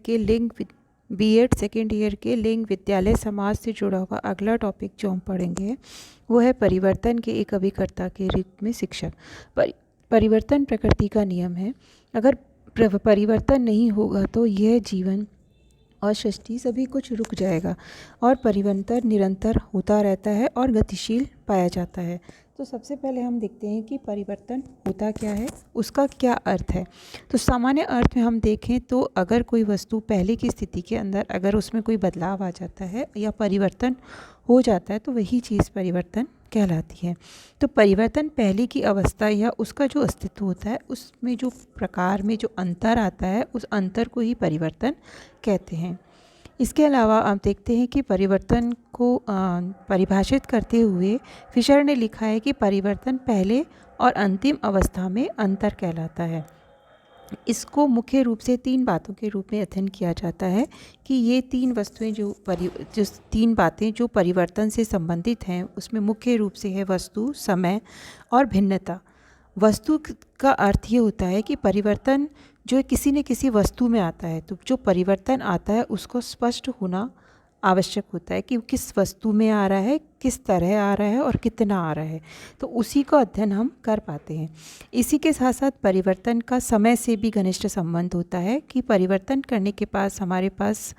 के BEd second year के लिंग विद्यालय समाज से जुड़ा हुआ अगला टॉपिक जो हम पढ़ेंगे वो है परिवर्तन के एक अभिकर्ता के रूप में शिक्षक। परिवर्तन प्रकृति का नियम है। अगर परिवर्तन नहीं होगा तो यह जीवन और सृष्टि सभी कुछ रुक जाएगा और परिवर्तन निरंतर होता रहता है और गतिशील पाया जाता है। तो सबसे पहले हम देखते हैं कि परिवर्तन होता क्या है, उसका क्या अर्थ है। तो सामान्य अर्थ में हम देखें तो अगर कोई वस्तु पहले की स्थिति के अंदर अगर उसमें कोई बदलाव आ जाता है या परिवर्तन हो जाता है तो वही चीज़ परिवर्तन कहलाती है। तो परिवर्तन पहले की अवस्था या उसका जो अस्तित्व होता है उसमें जो प्रकार में जो अंतर आता है उस अंतर को ही परिवर्तन कहते हैं। इसके अलावा आप देखते हैं कि परिवर्तन को परिभाषित करते हुए फिशर ने लिखा है कि परिवर्तन पहले और अंतिम अवस्था में अंतर कहलाता है। इसको मुख्य रूप से 3 बातों के रूप में अध्ययन किया जाता है कि ये 3 वस्तुएं जो 3 बातें जो परिवर्तन से संबंधित हैं उसमें मुख्य रूप से है वस्तु, समय और भिन्नता। वस्तु का अर्थ ये होता है कि परिवर्तन जो किसी न किसी वस्तु में आता है, तो जो परिवर्तन आता है उसको स्पष्ट होना आवश्यक होता है कि किस वस्तु में आ रहा है, किस तरह आ रहा है और कितना आ रहा है, तो उसी का अध्ययन हम कर पाते हैं। इसी के साथ साथ परिवर्तन का समय से भी घनिष्ठ संबंध होता है कि परिवर्तन करने के पास हमारे पास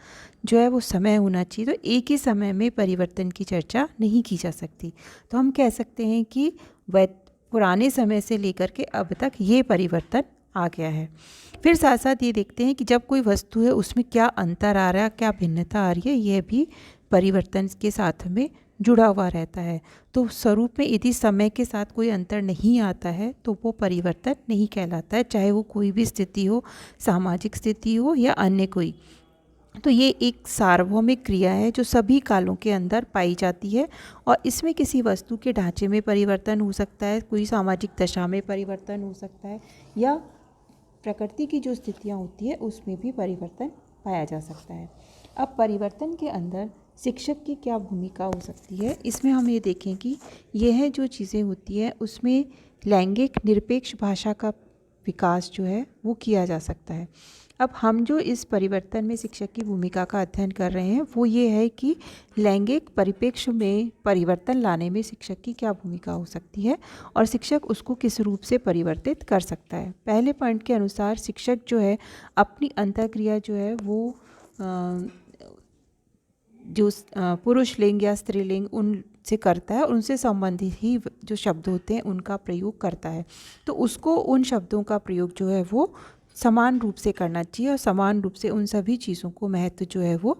जो है वो समय होना चाहिए। तो एक ही समय में परिवर्तन की चर्चा नहीं की जा सकती। तो हम कह सकते हैं कि पुराने समय से लेकर के अब तक ये परिवर्तन आ गया है। फिर साथ साथ ये देखते हैं कि जब कोई वस्तु है उसमें क्या अंतर आ रहा है, क्या भिन्नता आ रही है, यह भी परिवर्तन के साथ में जुड़ा हुआ रहता है। तो स्वरूप में यदि समय के साथ कोई अंतर नहीं आता है तो वो परिवर्तन नहीं कहलाता है, चाहे वो कोई भी स्थिति हो, सामाजिक स्थिति हो या अन्य कोई। तो ये एक सार्वभौमिक क्रिया है जो सभी कालों के अंदर पाई जाती है और इसमें किसी वस्तु के ढांचे में परिवर्तन हो सकता है, कोई सामाजिक दशा में परिवर्तन हो सकता है या प्रकृति की जो स्थितियाँ होती है उसमें भी परिवर्तन पाया जा सकता है। अब परिवर्तन के अंदर शिक्षक की क्या भूमिका हो सकती है, इसमें हम ये देखें कि यह जो चीज़ें होती है उसमें लैंगिक निरपेक्ष भाषा का विकास जो है वो किया जा सकता है। अब हम जो इस परिवर्तन में शिक्षक की भूमिका का अध्ययन कर रहे हैं वो ये है कि लैंगिक परिप्रेक्ष्य में परिवर्तन लाने में शिक्षक की क्या भूमिका हो सकती है और शिक्षक उसको किस रूप से परिवर्तित कर सकता है। पहले पॉइंट के अनुसार शिक्षक जो है अपनी अंतःक्रिया जो है वो जो पुरुष लिंग या स्त्रीलिंग उनसे करता है और उनसे संबंधित ही जो शब्द होते हैं उनका प्रयोग करता है। तो उसको उन शब्दों का प्रयोग जो है वो समान रूप से करना चाहिए और समान रूप से उन सभी चीज़ों को महत्व जो है वो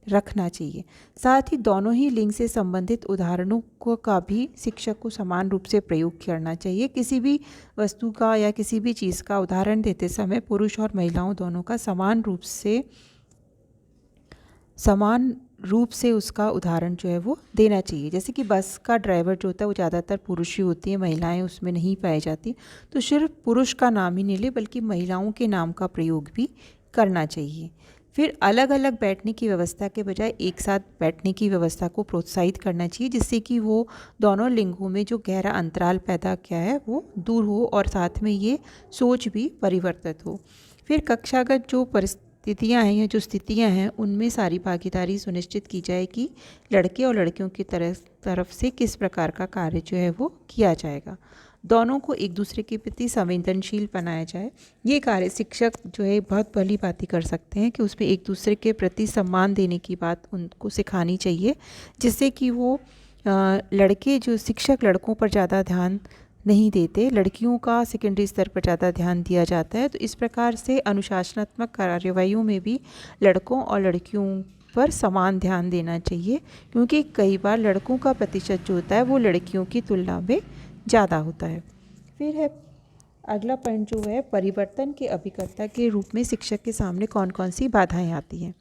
रखना चाहिए। साथ ही दोनों ही लिंग से संबंधित उदाहरणों का भी शिक्षक को समान रूप से प्रयोग करना चाहिए। किसी भी वस्तु का या किसी भी चीज़ का उदाहरण देते समय पुरुष और महिलाओं दोनों का समान रूप से उसका उदाहरण जो है वो देना चाहिए। जैसे कि बस का ड्राइवर जो होता है वो ज़्यादातर पुरुष ही होती है, महिलाएं उसमें नहीं पाई जाती, तो सिर्फ पुरुष का नाम ही नहीं ले बल्कि महिलाओं के नाम का प्रयोग भी करना चाहिए। फिर अलग अलग बैठने की व्यवस्था के बजाय एक साथ बैठने की व्यवस्था को प्रोत्साहित करना चाहिए जिससे कि वो दोनों लिंगों में जो गहरा अंतराल पैदा किया है वो दूर हो और साथ में ये सोच भी परिवर्तित हो। फिर कक्षागत जो स्थितियाँ हैं या जो स्थितियाँ हैं उनमें सारी भागीदारी सुनिश्चित की जाए कि लड़के और लड़कियों की तरफ से किस प्रकार का कार्य जो है वो किया जाएगा। दोनों को एक दूसरे के प्रति संवेदनशील बनाया जाए। ये कार्य शिक्षक जो है बहुत भली बातें कर सकते हैं कि उसमें एक दूसरे के प्रति सम्मान देने की बात उनको सिखानी चाहिए जिससे कि वो लड़के जो शिक्षक लड़कों पर ज़्यादा ध्यान नहीं देते, लड़कियों का सेकेंडरी स्तर पर ज़्यादा ध्यान दिया जाता है। तो इस प्रकार से अनुशासनात्मक कार्यवाहियों में भी लड़कों और लड़कियों पर समान ध्यान देना चाहिए क्योंकि कई बार लड़कों का प्रतिशत जो होता है वो लड़कियों की तुलना में ज़्यादा होता है। फिर है अगला पॉइंट जो है परिवर्तन के अभिकर्ता के रूप में शिक्षक के सामने कौन कौन सी बाधाएं आती हैं।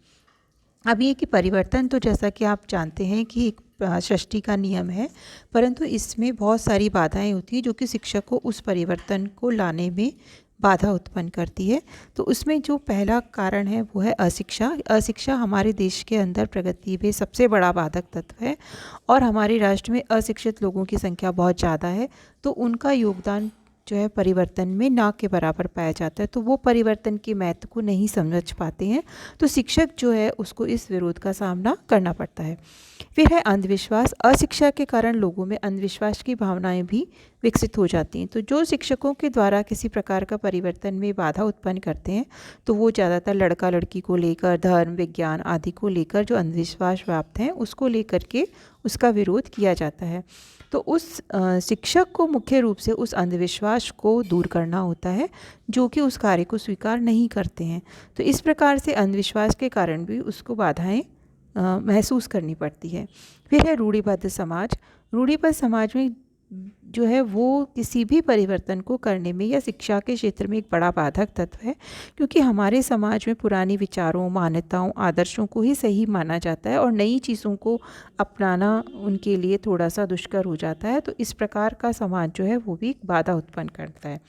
अब ये कि परिवर्तन तो जैसा कि आप जानते हैं कि एक सृष्टि का नियम है, परंतु इसमें बहुत सारी बाधाएं होती हैं जो कि शिक्षक को उस परिवर्तन को लाने में बाधा उत्पन्न करती है। तो उसमें जो पहला कारण है वो है अशिक्षा। अशिक्षा हमारे देश के अंदर प्रगति में सबसे बड़ा बाधक तत्व है और हमारे राष्ट्र में अशिक्षित लोगों की संख्या बहुत ज़्यादा है। तो उनका योगदान जो है परिवर्तन में ना के बराबर पाया जाता है, तो वो परिवर्तन के महत्व को नहीं समझ पाते हैं, तो शिक्षक जो है उसको इस विरोध का सामना करना पड़ता है। फिर है अंधविश्वास। अशिक्षा के कारण लोगों में अंधविश्वास की भावनाएं भी विकसित हो जाती हैं। तो जो शिक्षकों के द्वारा किसी प्रकार का परिवर्तन में बाधा उत्पन्न करते हैं, तो वो ज़्यादातर लड़का लड़की को लेकर, धर्म, विज्ञान आदि को लेकर जो अंधविश्वास व्याप्त हैं उसको लेकर के उसका विरोध किया जाता है। तो उस शिक्षक को मुख्य रूप से उस अंधविश्वास को दूर करना होता है जो कि उस कार्य को स्वीकार नहीं करते हैं। तो इस प्रकार से अंधविश्वास के कारण भी उसको बाधाएं महसूस करनी पड़ती है। फिर है रूढ़िबद्ध समाज। रूढ़िबद्ध समाज में जो है वो किसी भी परिवर्तन को करने में या शिक्षा के क्षेत्र में एक बड़ा बाधक तत्व है, क्योंकि हमारे समाज में पुरानी विचारों, मान्यताओं, आदर्शों को ही सही माना जाता है और नई चीज़ों को अपनाना उनके लिए थोड़ा सा दुष्कर हो जाता है। तो इस प्रकार का समाज जो है वो भी एक बाधा उत्पन्न करता है।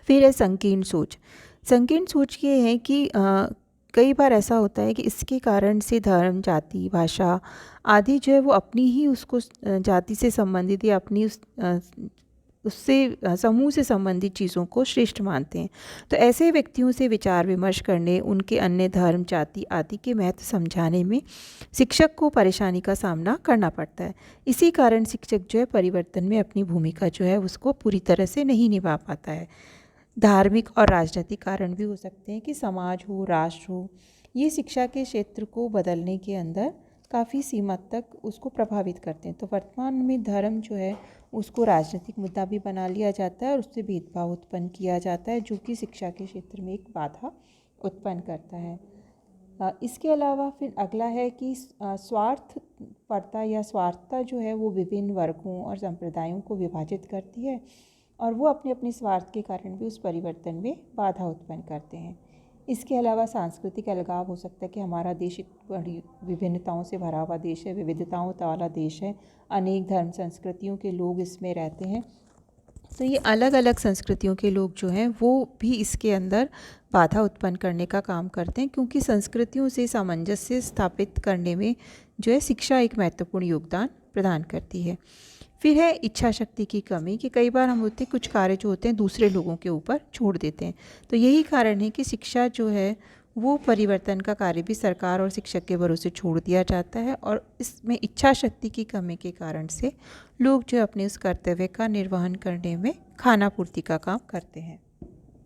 फिर है संकीर्ण सोच। संकीर्ण सोच ये है कि कई बार ऐसा होता है कि इसके कारण से धर्म, जाति, भाषा आदि जो है वो अपनी ही उसको जाति से संबंधित या अपनी उससे समूह से संबंधित चीज़ों को श्रेष्ठ मानते हैं। तो ऐसे व्यक्तियों से विचार विमर्श करने, उनके अन्य धर्म, जाति आदि के महत्व समझाने में शिक्षक को परेशानी का सामना करना पड़ता है। इसी कारण शिक्षक जो है परिवर्तन में अपनी भूमिका जो है उसको पूरी तरह से नहीं निभा पाता है। धार्मिक और राजनीतिक कारण भी हो सकते हैं कि समाज हो, राष्ट्र हो, ये शिक्षा के क्षेत्र को बदलने के अंदर काफ़ी सीमा तक उसको प्रभावित करते हैं। तो वर्तमान में धर्म जो है उसको राजनीतिक मुद्दा भी बना लिया जाता है और उससे भेदभाव उत्पन्न किया जाता है, जो कि शिक्षा के क्षेत्र में एक बाधा उत्पन्न करता है। इसके अलावा फिर अगला है कि स्वार्थपरता या स्वार्थता जो है वो विभिन्न वर्गों और संप्रदायों को विभाजित करती है और वो अपने अपने स्वार्थ के कारण भी उस परिवर्तन में बाधा उत्पन्न करते हैं। इसके अलावा सांस्कृतिक अलगाव हो सकता है कि हमारा देश एक बड़ी विभिन्नताओं से भरा हुआ देश है, विविधताओं वाला देश है, अनेक धर्म संस्कृतियों के लोग इसमें रहते हैं। तो ये अलग अलग संस्कृतियों के लोग जो हैं वो भी इसके अंदर बाधा उत्पन्न करने का काम करते हैं, क्योंकि संस्कृतियों से सामंजस्य स्थापित करने में जो है शिक्षा एक महत्वपूर्ण योगदान प्रदान करती है। फिर है इच्छा शक्ति की कमी, कि कई बार हम होते कुछ कार्य जो होते हैं दूसरे लोगों के ऊपर छोड़ देते हैं। तो यही कारण है कि शिक्षा जो है वो परिवर्तन का कार्य भी सरकार और शिक्षक के भरोसे छोड़ दिया जाता है और इसमें इच्छा शक्ति की कमी के कारण से लोग जो अपने उस कर्तव्य का निर्वहन करने में खानापूर्ति का काम करते हैं।